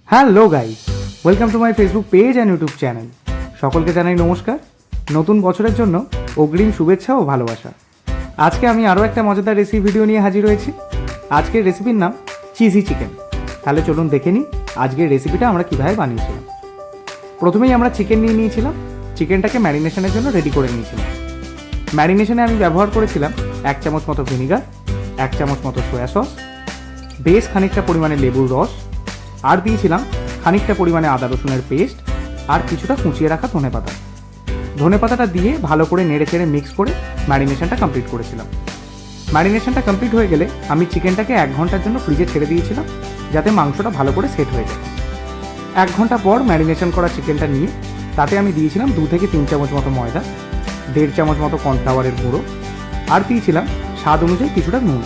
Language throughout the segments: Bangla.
Hello guys, welcome to my Facebook page and YouTube channel. সকলকে জানাই নমস্কার। নতুন বছরের জন্য অগ্রিম শুভেচ্ছা ও ভালোবাসা। আজকে আমি আরও একটা মজাদার রেসিপি ভিডিও নিয়ে হাজির হয়েছি। আজকের রেসিপির নাম চিজি চিকেন। তাহলে চলুন দেখে নিই আজকের রেসিপিটা আমরা কীভাবে বানিয়েছিলাম। প্রথমেই আমরা চিকেন নিয়ে নিয়েছিলাম। চিকেনটাকে ম্যারিনেশনের জন্য রেডি করে নিয়েছিলাম। ম্যারিনেশনে আমি ব্যবহার করেছিলাম 1 চামচ মতো ভিনিগার, 1 চামচ মতো সয়া সস, বেশ খানিকটা পরিমাণে লেবুর রস, আর দিয়েছিলাম খানিকটা পরিমাণে আদা রসুনের পেস্ট আর কিছুটা কুচিয়ে রাখা ধনেপাতা। ধনেপাতাটা দিয়ে ভালো করে নেড়ে চেড়ে মিক্স করে ম্যারিনেশনটা কমপ্লিট করেছিলাম। ম্যারিনেশনটা কমপ্লিট হয়ে গেলে আমি চিকেনটাকে 1 ঘন্টার জন্য ফ্রিজে ছেড়ে দিয়েছিলাম, যাতে মাংসটা ভালো করে সেট হয়ে যায়। 1 ঘন্টা পর ম্যারিনেশন করা চিকেনটা নিয়ে তাতে আমি দিয়েছিলাম 2 থেকে 3 চামচ মতো ময়দা, 1.5 চামচ মতো কর্নফ্লাওয়ারের গুঁড়ো, আর দিয়েছিলাম স্বাদ অনুযায়ী কিছুটা নুন।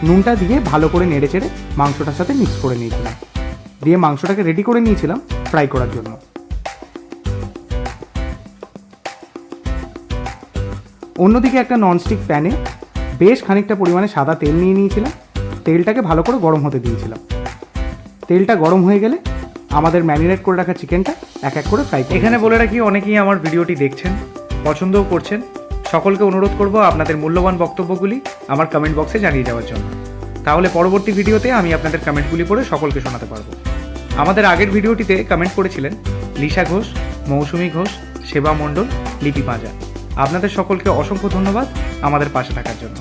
নুনটা দিয়ে ভালো করে নেড়ে চেড়ে মাংসটার সাথে মিক্স করে নিয়েছিলাম। দিয়ে মাংসটাকে রেডি করে নিয়েছিলাম ফ্রাই করার জন্য। অন্যদিকে একটা ননস্টিক প্যানে বেশ খানিকটা পরিমাণে সাদা তেল নিয়ে নিয়েছিলাম। তেলটাকে ভালো করে গরম হতে দিয়েছিলাম। তেলটা গরম হয়ে গেলে আমাদের ম্যারিনেট করে রাখা চিকেনটা এক এক করে ফ্রাই। এখানে বলে রাখি, অনেকেই আমার ভিডিওটি দেখছেন, পছন্দও করছেন। সকলকে অনুরোধ করব আপনাদের মূল্যবান বক্তব্যগুলি আমার কমেন্ট বক্সে জানিয়ে দেওয়ার জন্য। তাহলে পরবর্তী ভিডিওতে আমি আপনাদের কমেন্টগুলি পড়ে সকলকে শোনাতে পারবো। আমাদের আগের ভিডিওটিতে কমেন্ট করেছিলেন লিসা ঘোষ, মৌসুমী ঘোষ, সেবা মণ্ডল, লিপি পাঁজা। আপনাদের সকলকে অসংখ্য ধন্যবাদ আমাদের পাশে থাকার জন্য।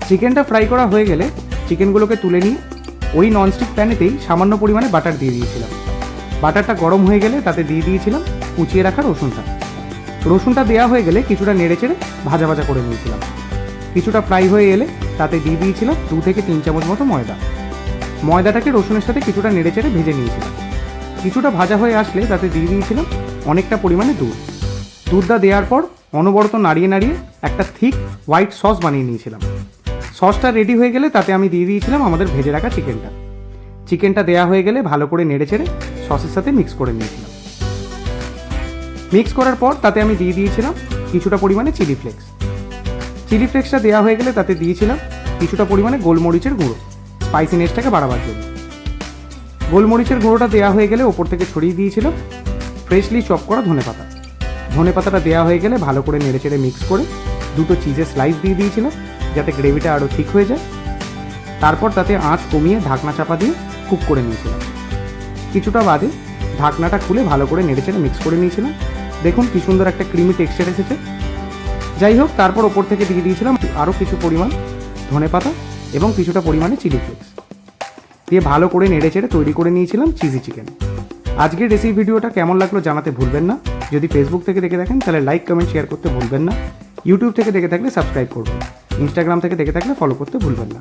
চিকেনটা ফ্রাই করা হয়ে গেলে চিকেনগুলোকে তুলে নিয়ে ওই ননস্টিক প্যানেতেই সামান্য পরিমাণে বাটার দিয়ে দিয়েছিলাম। বাটারটা গরম হয়ে গেলে তাতে দিয়ে দিয়েছিলাম কুচিয়ে রাখা রসুনটা। রসুনটা দেওয়া হয়ে গেলে কিছুটা নেড়ে চেড়ে ভাজা ভাজা করে নিয়েছিলাম। কিছুটা ফ্রাই হয়ে এলে তাতে দিয়ে দিয়েছিলাম 2 থেকে 3 চামচ মতো ময়দা। ময়দাটাকে রসুনের সাথে কিছুটা নেড়ে চেড়ে ভেজে নিয়েছিলাম। কিছুটা ভাজা হয়ে আসলে তাতে দিয়ে দিয়েছিলাম অনেকটা পরিমাণে দুধ। দুধটা দেওয়ার পর অনবরত নাড়িয়ে নাড়িয়ে একটা থিক হোয়াইট সস বানিয়ে নিয়েছিলাম। সসটা রেডি হয়ে গেলে তাতে আমি দিয়ে দিয়েছিলাম আমাদের ভেজে রাখা চিকেনটা। চিকেনটা দেওয়া হয়ে গেলে ভালো করে নেড়ে চেড়ে সসের সাথে মিক্স করে নিয়েছিলাম। মিক্স করার পর তাতে আমি দিয়ে দিয়েছিলাম কিছুটা পরিমাণে চিলি ফ্লেক্স। চিলি ফ্লেক্সটা দেওয়া হয়ে গেলে তাতে দিয়েছিলাম কিছুটা পরিমাণে গোলমরিচের গুঁড়ো, স্পাইসিনেসটাকে বাড়াবার জন্য। গোলমরিচের গুঁড়োটা দেওয়া হয়ে গেলে ওপর থেকে ছড়িয়ে দিয়েছিলাম ফ্রেশলি চপ করা ধনেপাতা। ধনেপাতাটা দেওয়া হয়ে গেলে ভালো করে নেড়ে চেড়ে মিক্স করে 2টো চিজের স্লাইস দিয়ে দিয়েছিলাম, যাতে গ্রেভিটা আরও ঠিক হয়ে যায়। তারপর তাতে আঁচ কমিয়ে ঢাকনা চাপা দিয়ে কুক করে নিয়েছিলাম। কিছুটা বাদে ঢাকনাটা খুলে ভালো করে নেড়ে চেড়ে মিক্স করে নিয়েছিলাম। দেখুন কি সুন্দর একটা ক্রিমি টেক্সচার এসেছে। যাই হোক, তারপর ওপর থেকে দিয়ে দিয়েছিলাম আরও কিছু পরিমাণ ধনেপাতা এবং কিছুটা পরিমাণে চিলি ফ্লেক্স দিয়ে ভালো করে নেড়ে চেড়ে তৈরি করে নিয়েছিলাম চিজি চিকেন। আজকের রেসিপি ভিডিওটা কেমন লাগলো জানাতে ভুলবেন না। যদি ফেসবুক থেকে দেখে থাকেন তাহলে লাইক, কমেন্ট, শেয়ার করতে ভুলবেন না। ইউটিউব থেকে দেখে থাকলে সাবস্ক্রাইব করবেন। ইনস্টাগ্রাম থেকে দেখে থাকলে ফলো করতে ভুলবেন না।